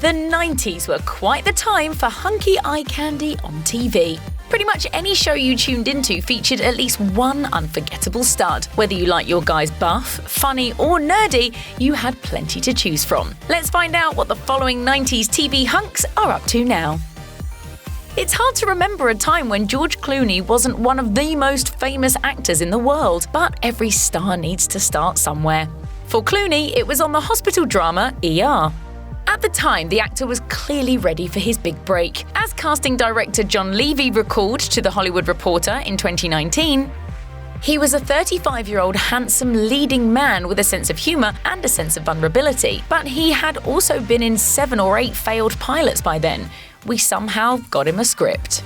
The 90s were quite the time for hunky eye candy on TV. Pretty much any show you tuned into featured at least one unforgettable stud. Whether you like your guys buff, funny or nerdy, you had plenty to choose from. Let's find out what the following 90s TV hunks are up to now. It's hard to remember a time when George Clooney wasn't one of the most famous actors in the world, but every star needs to start somewhere. For Clooney, it was on the hospital drama ER. At the time, the actor was clearly ready for his big break. As casting director John Levy recalled to The Hollywood Reporter in 2019, he was a 35-year-old handsome leading man with a sense of humor and a sense of vulnerability, but he had also been in 7 or 8 failed pilots by then. We somehow got him a script.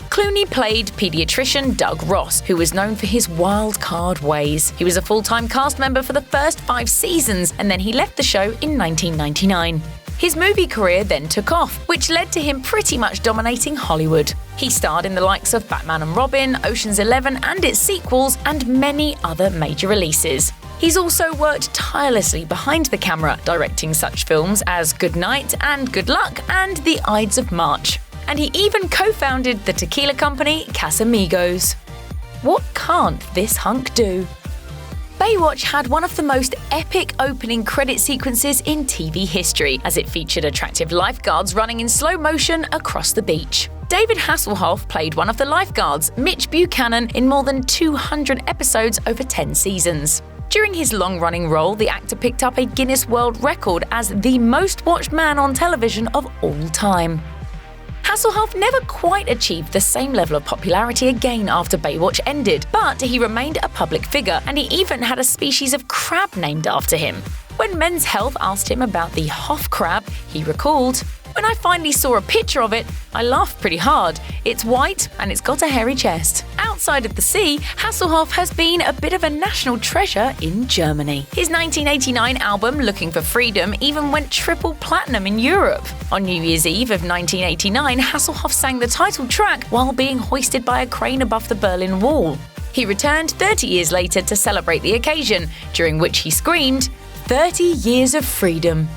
Clooney played pediatrician Doug Ross, who was known for his wild card ways. He was a full-time cast member for the first 5 seasons, and then he left the show in 1999. His movie career then took off, which led to him pretty much dominating Hollywood. He starred in the likes of Batman and Robin, Ocean's 11 and its sequels, and many other major releases. He's also worked tirelessly behind the camera, directing such films as Good Night and Good Luck and The Ides of March. And he even co-founded the tequila company Casamigos. What can't this hunk do? Baywatch had one of the most epic opening credit sequences in TV history, as it featured attractive lifeguards running in slow motion across the beach. David Hasselhoff played one of the lifeguards, Mitch Buchanan, in more than 200 episodes over 10 seasons. During his long-running role, the actor picked up a Guinness World Record as the most-watched man on television of all time. Hasselhoff never quite achieved the same level of popularity again after Baywatch ended, but he remained a public figure, and he even had a species of crab named after him. When Men's Health asked him about the Hoff crab, he recalled, "When I finally saw a picture of it, I laughed pretty hard. It's white and it's got a hairy chest." Outside of the sea, Hasselhoff has been a bit of a national treasure in Germany. His 1989 album, Looking for Freedom, even went triple platinum in Europe. On New Year's Eve of 1989, Hasselhoff sang the title track while being hoisted by a crane above the Berlin Wall. He returned 30 years later to celebrate the occasion, during which he screamed, "30 years of freedom."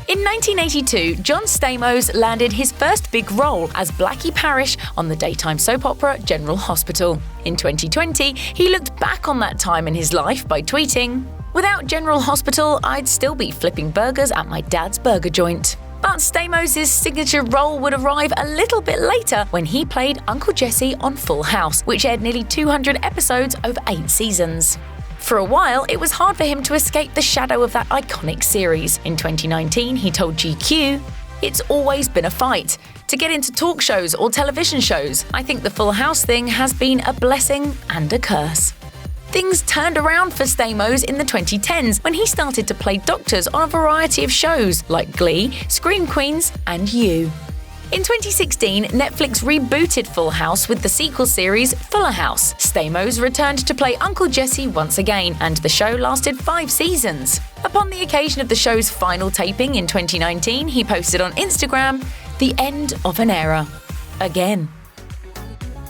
In 1982, John Stamos landed his first big role as Blackie Parish on the daytime soap opera General Hospital. In 2020, he looked back on that time in his life by tweeting, "Without General Hospital, I'd still be flipping burgers at my dad's burger joint." But Stamos' signature role would arrive a little bit later when he played Uncle Jesse on Full House, which aired nearly 200 episodes over 8 seasons. For a while, it was hard for him to escape the shadow of that iconic series. In 2019, he told GQ, "It's always been a fight. To get into talk shows or television shows, I think the Full House thing has been a blessing and a curse." Things turned around for Stamos in the 2010s when he started to play doctors on a variety of shows like Glee, Scream Queens, and You. In 2016, Netflix rebooted Full House with the sequel series Fuller House. Stamos returned to play Uncle Jesse once again, and the show lasted 5 seasons. Upon the occasion of the show's final taping in 2019, he posted on Instagram, "The end of an era. Again."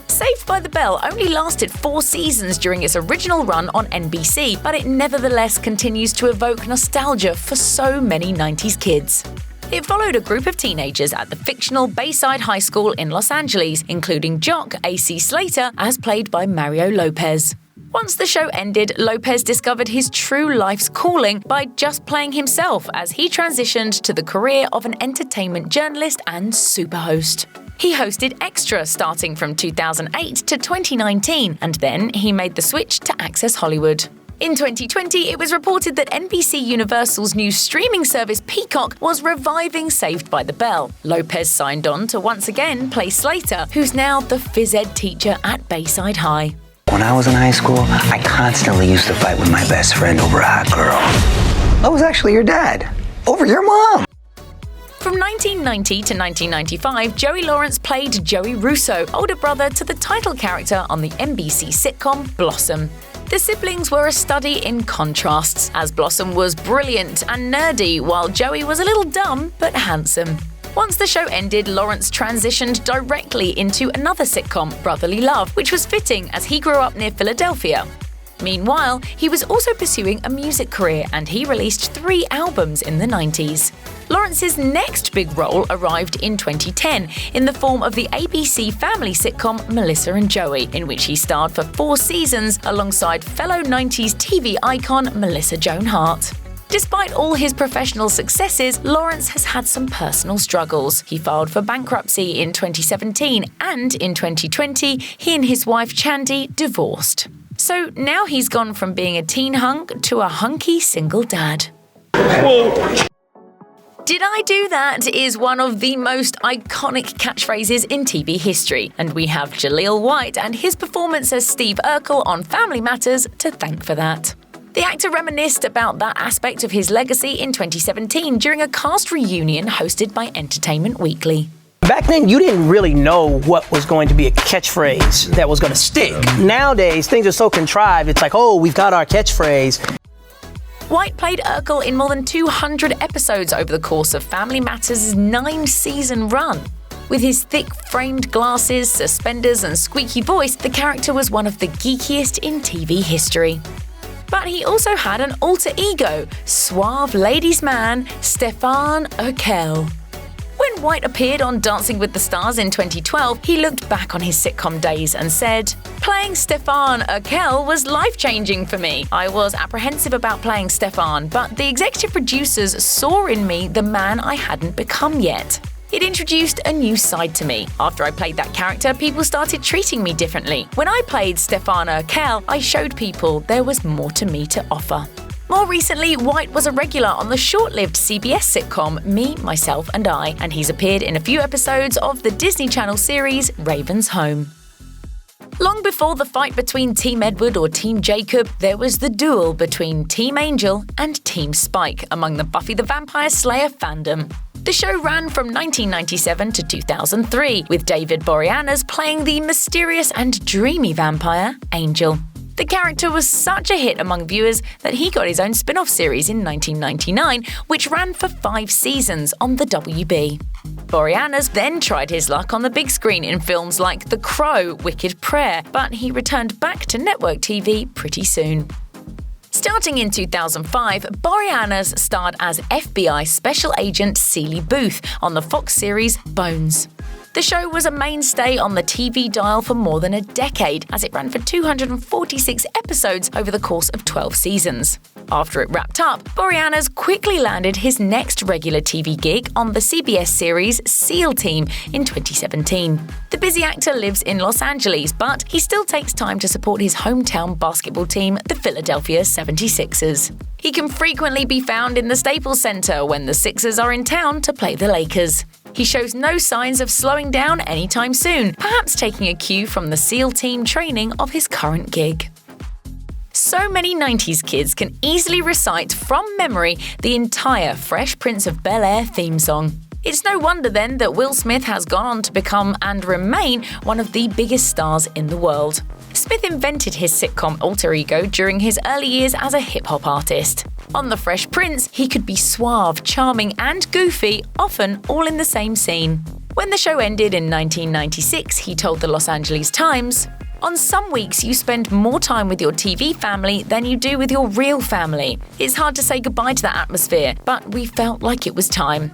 Saved by the Bell only lasted 4 seasons during its original run on NBC, but it nevertheless continues to evoke nostalgia for so many 90s kids. It followed a group of teenagers at the fictional Bayside High School in Los Angeles, including jock AC Slater, as played by Mario Lopez. Once the show ended, Lopez discovered his true life's calling by just playing himself as he transitioned to the career of an entertainment journalist and superhost. He hosted Extra starting from 2008 to 2019, and then he made the switch to Access Hollywood. In 2020, it was reported that NBC Universal's new streaming service Peacock was reviving Saved by the Bell. Lopez signed on to once again play Slater, who's now the phys ed teacher at Bayside High. When I was in high school, I constantly used to fight with my best friend over a hot girl. I was actually your dad. Over your mom. From 1990 to 1995, Joey Lawrence played Joey Russo, older brother to the title character on the NBC sitcom Blossom. The siblings were a study in contrasts, as Blossom was brilliant and nerdy, while Joey was a little dumb but handsome. Once the show ended, Lawrence transitioned directly into another sitcom, Brotherly Love, which was fitting as he grew up near Philadelphia. Meanwhile, he was also pursuing a music career and he released 3 albums in the 90s. Lawrence's next big role arrived in 2010 in the form of the ABC family sitcom Melissa and Joey, in which he starred for 4 seasons alongside fellow 90s TV icon Melissa Joan Hart. Despite all his professional successes, Lawrence has had some personal struggles. He filed for bankruptcy in 2017 and in 2020, he and his wife Chandy divorced. So now he's gone from being a teen hunk to a hunky single dad. Whoa. "Did I do that?" is one of the most iconic catchphrases in TV history, and we have Jaleel White and his performance as Steve Urkel on Family Matters to thank for that. The actor reminisced about that aspect of his legacy in 2017 during a cast reunion hosted by Entertainment Weekly. Back then, you didn't really know what was going to be a catchphrase that was going to stick. Nowadays, things are so contrived. It's like, oh, we've got our catchphrase. White played Urkel in more than 200 episodes over the course of Family Matters' 9-season run. With his thick framed glasses, suspenders, and squeaky voice, the character was one of the geekiest in TV history. But he also had an alter ego, suave ladies' man Stefan Urkel. When White appeared on Dancing with the Stars in 2012, he looked back on his sitcom days and said, "Playing Stefan Urkel was life-changing for me. I was apprehensive about playing Stefan, but the executive producers saw in me the man I hadn't become yet. It introduced a new side to me. After I played that character, people started treating me differently. When I played Stefan Urkel, I showed people there was more to me to offer." More recently, White was a regular on the short-lived CBS sitcom Me, Myself and I, and he's appeared in a few episodes of the Disney Channel series Raven's Home. Long before the fight between Team Edward or Team Jacob, there was the duel between Team Angel and Team Spike among the Buffy the Vampire Slayer fandom. The show ran from 1997 to 2003, with David Boreanaz playing the mysterious and dreamy vampire, Angel. The character was such a hit among viewers that he got his own spin-off series in 1999, which ran for 5 seasons on the WB. Boreanaz then tried his luck on the big screen in films like The Crow, Wicked Prayer, but he returned back to network TV pretty soon. Starting in 2005, Boreanaz starred as FBI Special Agent Celie Booth on the Fox series Bones. The show was a mainstay on the TV dial for more than a decade, as it ran for 246 episodes over the course of 12 seasons. After it wrapped up, Boreanaz quickly landed his next regular TV gig on the CBS series SEAL Team in 2017. The busy actor lives in Los Angeles, but he still takes time to support his hometown basketball team, the Philadelphia 76ers. He can frequently be found in the Staples Center when the Sixers are in town to play the Lakers. He shows no signs of slowing down anytime soon, perhaps taking a cue from the SEAL Team training of his current gig. So many 90s kids can easily recite from memory the entire Fresh Prince of Bel-Air theme song. It's no wonder then that Will Smith has gone on to become and remain one of the biggest stars in the world. Smith invented his sitcom alter ego during his early years as a hip-hop artist. On The Fresh Prince, he could be suave, charming, and goofy, often all in the same scene. When the show ended in 1996, he told the Los Angeles Times, "On some weeks, you spend more time with your TV family than you do with your real family. It's hard to say goodbye to that atmosphere, but we felt like it was time.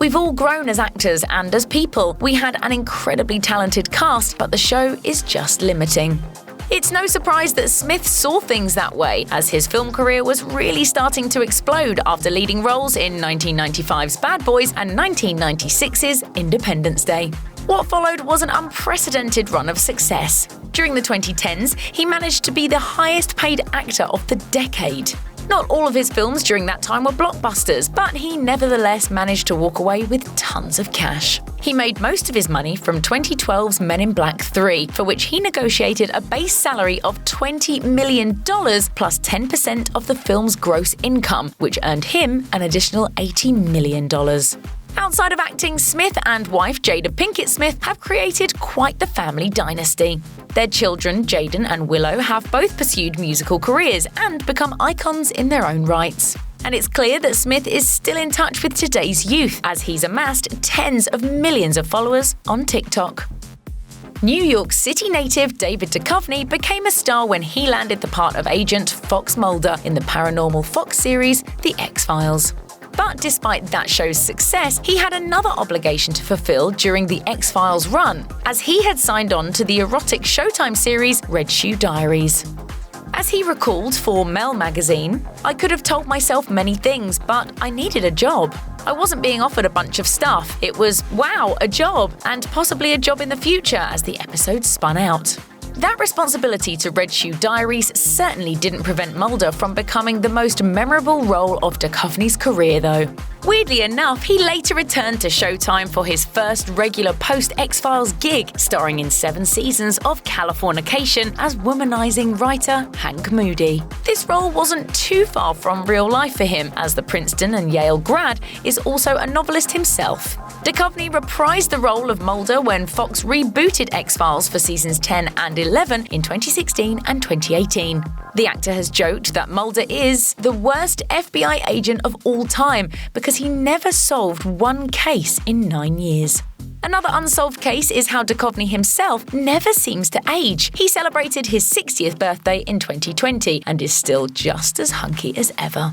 We've all grown as actors and as people. We had an incredibly talented cast, but the show is just limiting." It's no surprise that Smith saw things that way, as his film career was really starting to explode after leading roles in 1995's Bad Boys and 1996's Independence Day. What followed was an unprecedented run of success. During the 2010s, he managed to be the highest-paid actor of the decade. Not all of his films during that time were blockbusters, but he nevertheless managed to walk away with tons of cash. He made most of his money from 2012's Men in Black 3, for which he negotiated a base salary of $20 million plus 10% of the film's gross income, which earned him an additional $80 million. Outside of acting, Smith and wife Jada Pinkett Smith have created quite the family dynasty. Their children, Jaden and Willow, have both pursued musical careers and become icons in their own rights. And it's clear that Smith is still in touch with today's youth, as he's amassed tens of millions of followers on TikTok. New York City native David Duchovny became a star when he landed the part of agent Fox Mulder in the paranormal Fox series The X-Files. But despite that show's success, he had another obligation to fulfill during the X-Files run, as he had signed on to the erotic Showtime series Red Shoe Diaries. As he recalled for Mel magazine, "I could have told myself many things, but I needed a job. I wasn't being offered a bunch of stuff. It was, wow, a job, and possibly a job in the future as the episode spun out." That responsibility to Red Shoe Diaries certainly didn't prevent Mulder from becoming the most memorable role of Duchovny's career, though. Weirdly enough, he later returned to Showtime for his first regular post-X-Files gig, starring in 7 seasons of Californication as womanizing writer Hank Moody. This role wasn't too far from real life for him, as the Princeton and Yale grad is also a novelist himself. Duchovny reprised the role of Mulder when Fox rebooted X-Files for seasons 10 and 11 in 2016 and 2018. The actor has joked that Mulder is the worst FBI agent of all time because he never solved one case in 9 years. Another unsolved case is how Duchovny himself never seems to age. He celebrated his 60th birthday in 2020 and is still just as hunky as ever.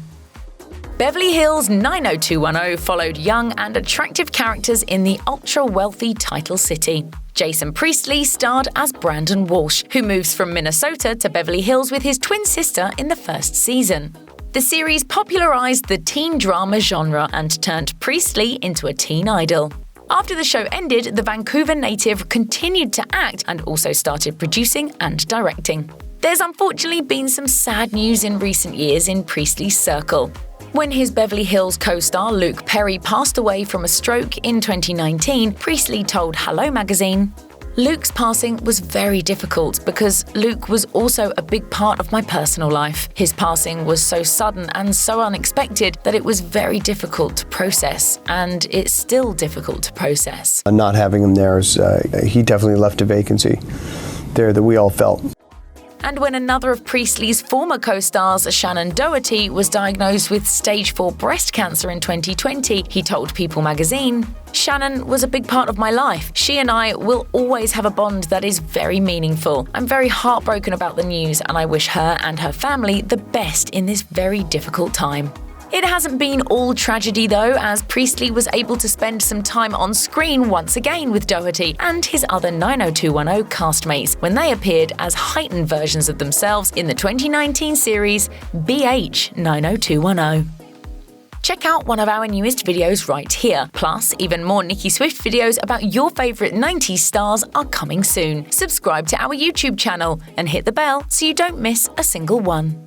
Beverly Hills 90210 followed young and attractive characters in the ultra-wealthy title city. Jason Priestley starred as Brandon Walsh, who moves from Minnesota to Beverly Hills with his twin sister in the first season. The series popularized the teen drama genre and turned Priestley into a teen idol. After the show ended, the Vancouver native continued to act and also started producing and directing. There's unfortunately been some sad news in recent years in Priestley's circle. When his Beverly Hills co-star Luke Perry passed away from a stroke in 2019, Priestley told Hello magazine, "Luke's passing was very difficult because Luke was also a big part of my personal life. His passing was so sudden and so unexpected that it was very difficult to process, and it's still difficult to process." Not having him there, he definitely left a vacancy there that we all felt. And when another of Priestley's former co-stars, Shannon Doherty, was diagnosed with stage 4 breast cancer in 2020, he told People magazine, "Shannon was a big part of my life. She and I will always have a bond that is very meaningful. I'm very heartbroken about the news, and I wish her and her family the best in this very difficult time." It hasn't been all tragedy though, as Priestley was able to spend some time on screen once again with Doherty and his other 90210 castmates when they appeared as heightened versions of themselves in the 2019 series BH 90210. Check out one of our newest videos right here. Plus, even more Nicki Swift videos about your favourite 90s stars are coming soon. Subscribe to our YouTube channel and hit the bell so you don't miss a single one.